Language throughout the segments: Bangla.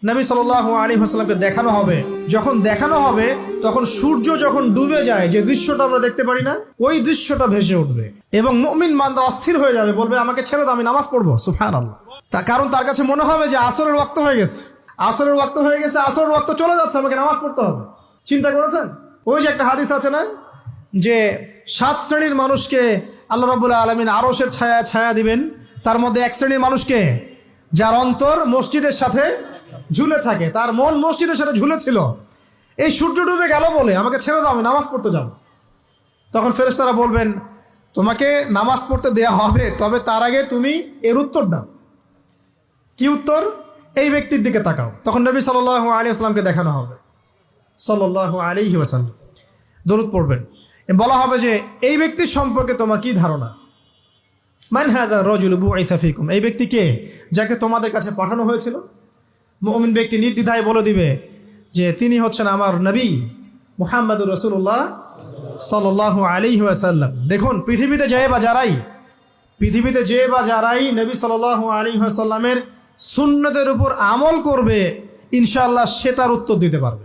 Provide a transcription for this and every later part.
নবী সাল্লাল্লাহু আলাইহি ওয়াসাল্লামকে দেখানো হবে। যখন দেখানো হবে তখন সূর্য যখন ডুবে যায়, যে দৃশ্যটা আমরা দেখতে পারি না, ওই দৃশ্যটা ভেসে উঠবে এবং মুমিন বান্দা অস্থির হয়ে যাবে, বলবে আমাকে ছেড়ে দাও, আমি নামাজ পড়বো। সুবহানাল্লাহ। কারণ তার কাছে মনে হবে যে আসরের ওয়াক্ত হয়ে গেছে, আসরের ওয়াক্ত হয়ে গেছে, আসরের ওয়াক্ত চলে যাচ্ছে, আমাকে নামাজ পড়তে হবে। চিন্তা করেছেন? ওই যে একটা হাদিস আছে না, যে 7 শ্রেণীর মানুষকে আল্লাহ রাব্বুল আলামিন আরশের ছায়া ছায়া দিবেন, তার মধ্যে এক শ্রেণীর মানুষকে যার অন্তর মসজিদের সাথে ঝুলে থাকে, তার মন মসজিদের সাথে ঝুলেছিল। এই সূর্য ডুবে গেল বলে আমাকে ছেড়ে দাও, আমি নামাজ পড়তে যাব। তখন ফেরেশতারা বলবেন তোমাকে নামাজ পড়তে দেয়া হবে, তবে তার আগে তুমি এর উত্তর দাও। কি উত্তর? এই ব্যক্তির দিকে তাকাও। তখন নবী সাল্লাল্লাহু আলাইহি ওয়াসাল্লামকে দেখানো হবে, সাল্লাল্লাহু আলাইহি ওয়াসাল্লাম দরুদ পড়বেন। বলা হবে যে এই ব্যক্তির সম্পর্কে তোমার কি ধারণা? মান হাযা রাজুলু বুইসা ফীকুম, এই ব্যক্তি কে, যাকে তোমাদের কাছে পাঠানো হয়েছিল? মুমিন ব্যক্তি নির্দ্বিধায় বলে দিবে যে তিনি হচ্ছেন আমার নবী মুহাম্মদুর রাসূলুল্লাহ সাল্লাল্লাহু আলাইহি ওয়াসাল্লাম। দেখুন, পৃথিবীতে যে বা যারাই নবী সাল্লাল্লাহু আলাইহি ওয়াসাল্লামের সুন্নতের উপর আমল করবে, ইনশাআল্লাহ সে তার উত্তর দিতে পারবে।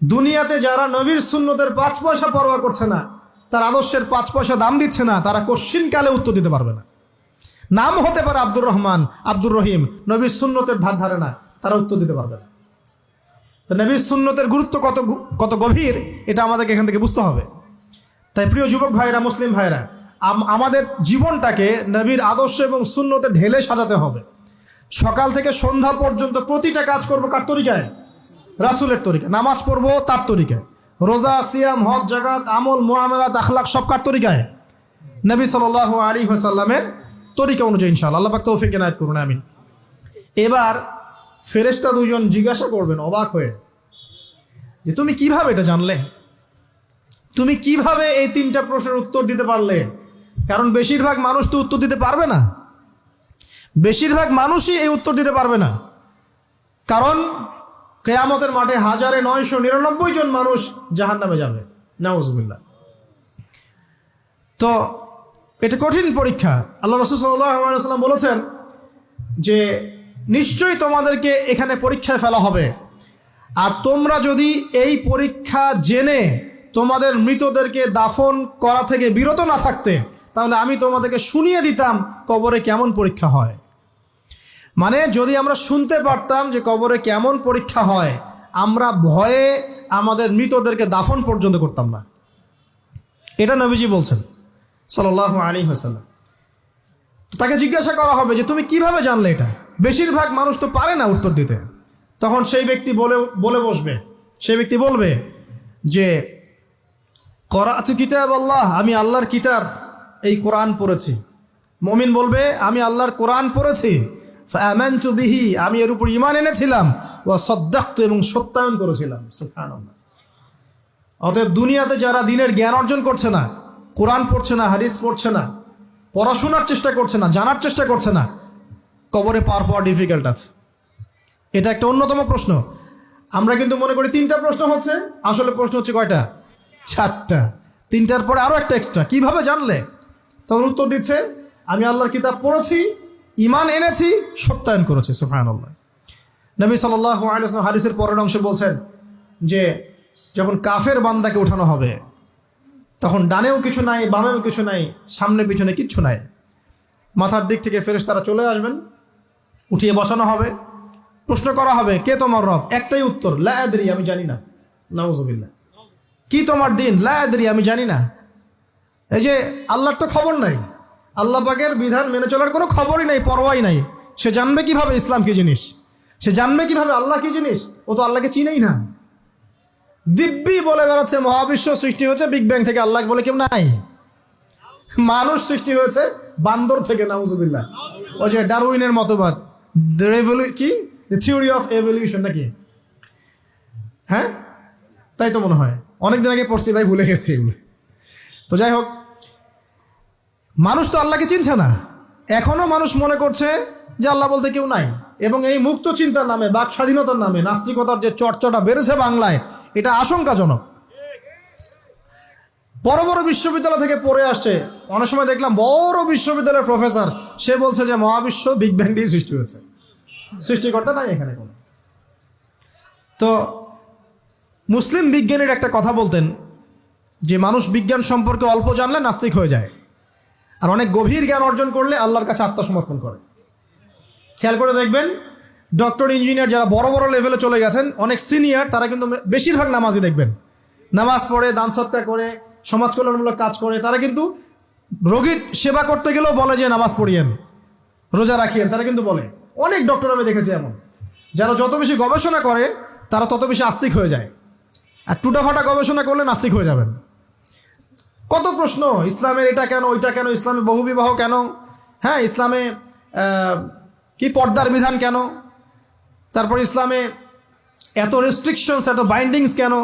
দুনিয়াতে যারা নবীর সুন্নতের 5 পয়সা পরোয়া করছে না, তার আদর্শের 5 পয়সা দাম দিচ্ছে না, তারা কোশ্চিনকালে উত্তর দিতে পারবে না। নাম হতে পারে আব্দুর রহমান, আব্দুর রহিম, নবীর সুন্নতের ধার ধারে না, তারা উত্তর দিতে পারবে না। তো নবীর সুন্নতের গুরুত্ব কত গভীর, এটা আমাদেরকে এখান থেকে বুঝতে হবে। তাই প্রিয় যুবক ভাইরা, মুসলিম ভাইরা, আমাদের জীবনটাকে নবীর আদর্শ এবং সুন্নতে ঢেলে সাজাতে হবে। সকাল থেকে সন্ধ্যা পর্যন্ত প্রতিটা কাজ করবো কার তরিকায়? রাসূলের তরিকায়। নামাজ পড়বো তার তরিকায়, রোজা, সিয়াম, হজ, জাকাত, আমল, মুআমালাত, আখলাক সব কার তরিকায়? নবী সাল্লাল্লাহু আলাইহি ওয়াসাল্লামের তরিকা অনুযায়ী ইনশাআল্লাহ। আল্লাহ পাক তৌফিক এনায়েত করুন, আমিন। এবার ফেরেশতা দুজন জিজ্ঞাসা করবেন অবাক হয়ে যে তুমি কিভাবে এটা জানলে, তুমি কিভাবে এই 3টা প্রশ্নের উত্তর দিতে পারলে? কারণ বেশিরভাগ মানুষ তো উত্তর দিতে পারবে না, বেশিরভাগ মানুষই এই উত্তর দিতে পারবে না। কারণ কিয়ামতের মাঠে 1999 জন মানুষ জাহান্নামে যাবে, নাউজুবিল্লাহ। তো এটা কঠিন পরীক্ষা। আল্লাহ রাসূল সাল্লাল্লাহু আলাইহি ওয়াসাল্লাম বলেছেন যে নিশ্চয়ই তোমাদেরকে এখানে পরীক্ষায় ফেলা হবে, আর তোমরা যদি এই পরীক্ষা জেনে তোমাদের মৃতদেরকে দাফন করা থেকে বিরত না থাকতে, তাহলে আমি তোমাদেরকে শুনিয়ে দিতাম কবরে কেমন পরীক্ষা হয়। মানে যদি আমরা শুনতে পারতাম যে কবরে কেমন পরীক্ষা হয়, আমরা ভয়ে আমাদের মৃতদেরকে দাফন পর্যন্ত করতাম না। এটা নবীজি বলছেন সাল্লাল্লাহু আলাইহি ওয়াসাল্লাম। তাকে জিজ্ঞাসা করা হবে যে তুমি কিভাবে জানলে এটা? বেশিরভাগ মানুষ তো পারে না উত্তর দিতে। তখন সেই ব্যক্তি বলে বসবে, সেই ব্যক্তি বলবে যে করাতু কিতাব আল্লাহ, আমি আল্লাহর কিতাব এই কোরআন পড়েছি। মুমিন বলবে আমি আল্লাহর কোরআন পড়েছি, ফাআমানতু বিহি, আমি এর উপর ঈমান এনেছিলাম, ওয়া সাদ্দাকতু, এবং সত্যায়ন করেছিলাম। সুবহানাল্লাহ। অতএব দুনিয়াতে যারা দ্বীনের জ্ঞান অর্জন করছে না, কোরআন পড়ছে না, হাদিস পড়ছে না, পড়াশোনার চেষ্টা করছে না, জানার চেষ্টা করছে না, কবরে পাওয়া ডিফিকাল্ট আছে। এটা একটা অন্যতম প্রশ্ন। আমরা কিন্তু মনে করি 3টা প্রশ্ন হচ্ছে, আসলে প্রশ্ন হচ্ছে কয়টা? 4টা। 3টার পরে আরো একটা এক্সট্রা। কিভাবে জানলে? তখন উত্তর দিচ্ছে আমি আল্লাহর কিতাব পড়েছি, ঈমান এনেছি, সত্যায়ন করেছি। সুবহানাল্লাহ। নবী সাল্লাল্লাহু আলাইহি ওয়াসাল্লাম হাদিসের পরের অংশে বলছেন যে যখন কাফের বান্দাকে উঠানো হবে, তখন ডানেও কিছু নাই, বামেও কিছু নাই, সামনে পিছনে কিচ্ছু নাই। মাথার দিক থেকে ফেরেশতারা চলে আসবেন, উঠিয়ে বসানো হবে, প্রশ্ন করা হবে কে তোমার রব? একটাই উত্তর, লা আদরি, আমি জানি না। নাউজুবিল্লাহ। কি তোমার দিন? লা আদরি, আমি জানি না। এই যে আল্লাহর তো খবর নাই, আল্লাহ পাকের বিধান মেনে চলার কোনো খবরই নাই, পরোয়াই নাই। সে জানবে কিভাবে ইসলাম কি জিনিস? সে জানবে কিভাবে আল্লাহ কি জিনিস? ও তো আল্লাহকে চিনেই না। দিব্যি বলে বেড়াচ্ছে মহাবিশ্ব সৃষ্টি হয়েছে বিগ ব্যাং থেকে, আল্লাহ বলে কেউ নাই। মানুষ সৃষ্টি হয়েছে বান্দর থেকে, নাউজুবিল্লাহ। ওই যে ডারউইনের মতবাদ, কি থিওরি অফ এভলিউশন নাকি? হ্যাঁ, তাই তো মনে হয়। অনেকদিন আগে পড়ছি ভাই, ভুলে গেছি এগুলো। তো যাই হোক, মানুষ তো আল্লাহকে চিনছে না। এখনো মানুষ মনে করছে যে আল্লাহ বলতে কেউ নাই। এবং এই মুক্ত চিন্তার নামে, বাক স্বাধীনতার নামে নাস্তিকতার যে চর্চাটা বেড়েছে বাংলায়, এটা আশঙ্কাজনক। বড় বড় বিশ্ববিদ্যালয় থেকে পড়ে আসছে, অনেক সময় দেখলাম বড় বিশ্ববিদ্যালয়ের প্রফেসর, সে বলছে যে মহাবিশ্ব বিগ ব্যাং দিয়ে সৃষ্টি হয়েছে, সৃষ্টিকর্তা নাই এখানে কোনো। তো মুসলিম বিজ্ঞানীর একটা কথা বলতেন যে মানুষ বিজ্ঞান সম্পর্কে অল্প জানলে নাস্তিক হয়ে যায়, আর অনেক গভীর জ্ঞান অর্জন করলে আল্লাহর কাছে আত্মসমর্পণ করে। খেয়াল করে দেখবেন, ডক্টর ইঞ্জিনিয়ার যারা বড় বড় লেভেলে চলে গেছেন, অনেক সিনিয়র, তারা কিন্তু বেশিরভাগ নামাজি দেখবেন, নামাজ পড়ে, দান সৎকার করে, সমাজ কল্যাণমূলক কাজ করে। তারা কিন্তু রোগীর সেবা করতে গেলেও বলে যে নামাজ পড়িয়েন, রোজা রাখিয়েন, তারা কিন্তু বলে। অনেক ডক্টর আমি দেখেছি এমন, যারা যত বেশি গবেষণা করে তারা তত বেশি আস্তিক হয়ে যায়, আর টুটাফাটা গবেষণা করলে নাস্তিক হয়ে যাবেন। কত প্রশ্ন, ইসলামের এটা কেন, ওইটা কেন, ইসলামে বহুবিবাহ কেন, হ্যাঁ ইসলামে কি পর্দার বিধান কেন, তারপর ইসলামে এত রেস্ট্রিকশনস, এত বাইন্ডিংস কেন,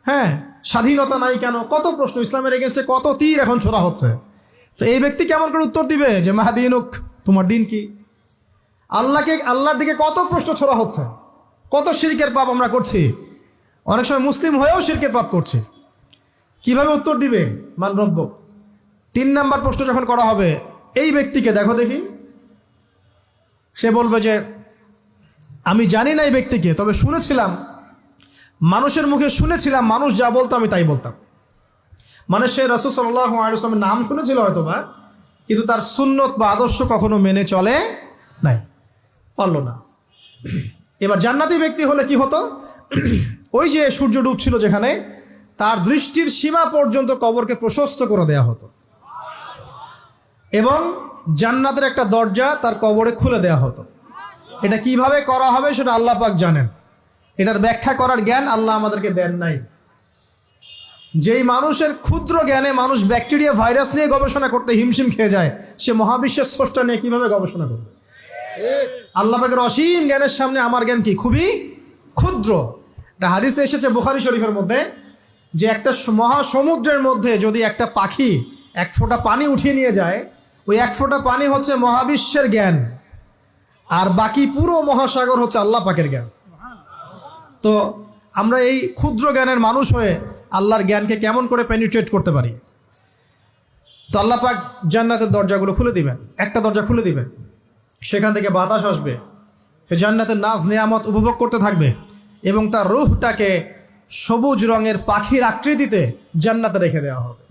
হ্যাঁ স্বাধীনতা নাই কেন, কত প্রশ্ন। ইসলামের এগেনস্টে কত তীর এখন ছোড়া হচ্ছে। তো এই ব্যক্তি কেমন করে উত্তর দিবে যে মাহাদিনুক, তোমার দিন কি? আল্লাহর দিকে কত প্রশ্ন ছোড়া হচ্ছে, কত শিরকের পাপ আমরা করছি, অনেক সময় মুসলিম হয়েও শিরকের পাপ করছি। কিভাবে উত্তর দিবে মান রব্য? 3 নাম্বার প্রশ্ন যখন করা হবে, এই ব্যক্তিকে দেখো দেখি, সে বলবে যে আমি জানি না এই ব্যক্তিকে, তবে শুনেছিলাম, মানুষের মুখে শুনেছিলাম, মানুষ যা বলতো আমি তাই বলতাম। মানে সে রাসূল সাল্লাল্লাহু আলাইহি ওয়াসাল্লামের নাম শুনেছিল হয়তো বা, কিন্তু তার সুন্নত বা আদর্শ কখনো মেনে চলে নাই, পারলো না। এবার জান্নাতি ব্যক্তি হলে কি হতো? ওই যে সূর্য ডুবছিল যেখানে, তার দৃষ্টির সীমা পর্যন্ত কবরকে প্রশস্ত করে দেয়া হতো, এবং জান্নাতের একটা দরজা তার কবরে খুলে দেয়া হতো। এটা কিভাবে করা হবে সেটা আল্লাহ পাক জানেন, এটার ব্যাখ্যা করার জ্ঞান আল্লাহ আমাদেরকে দেন নাই। যেই মানুষের ক্ষুদ্র জ্ঞানে মানুষ ব্যাকটেরিয়া ভাইরাস নিয়ে গবেষণা করতে হিমশিম খেয়ে যায়, সে মহাবিশ্বের স্রষ্টা নিয়ে কিভাবে গবেষণা করবে? আল্লাহ পাকের অসীম জ্ঞানের সামনে আমার জ্ঞান কি? খুবই ক্ষুদ্র। একটা হাদিসে এসেছে বুখারী শরীফের মধ্যে, যে একটা মহাসমুদ্রের মধ্যে যদি একটা পাখি 1 ফোঁটা পানি উঠিয়ে নিয়ে যায়, ওই 1 ফোঁটা পানি হচ্ছে মহাবিশ্বের জ্ঞান, আর বাকি পুরো মহাসাগর হচ্ছে আল্লাহ পাকের জ্ঞান। তো আমরা এই ক্ষুদ্র জ্ঞানের মানুষ হয়ে আল্লাহর জ্ঞানকে কেমন করে পেনিট্রেট করতে পারি? তো আল্লাহ পাক জান্নাতের দরজাগুলো খুলে দিবেন, একটা দরজা খুলে দিবেন, সেখান থেকে বাতাস আসবে, সে জান্নাতের নাজ নেয়ামত উপভোগ করতে থাকবে, এবং তার রূহটাকে সবুজ রঙের পাখির আকৃতিতে জান্নাতে রেখে দেওয়া হবে।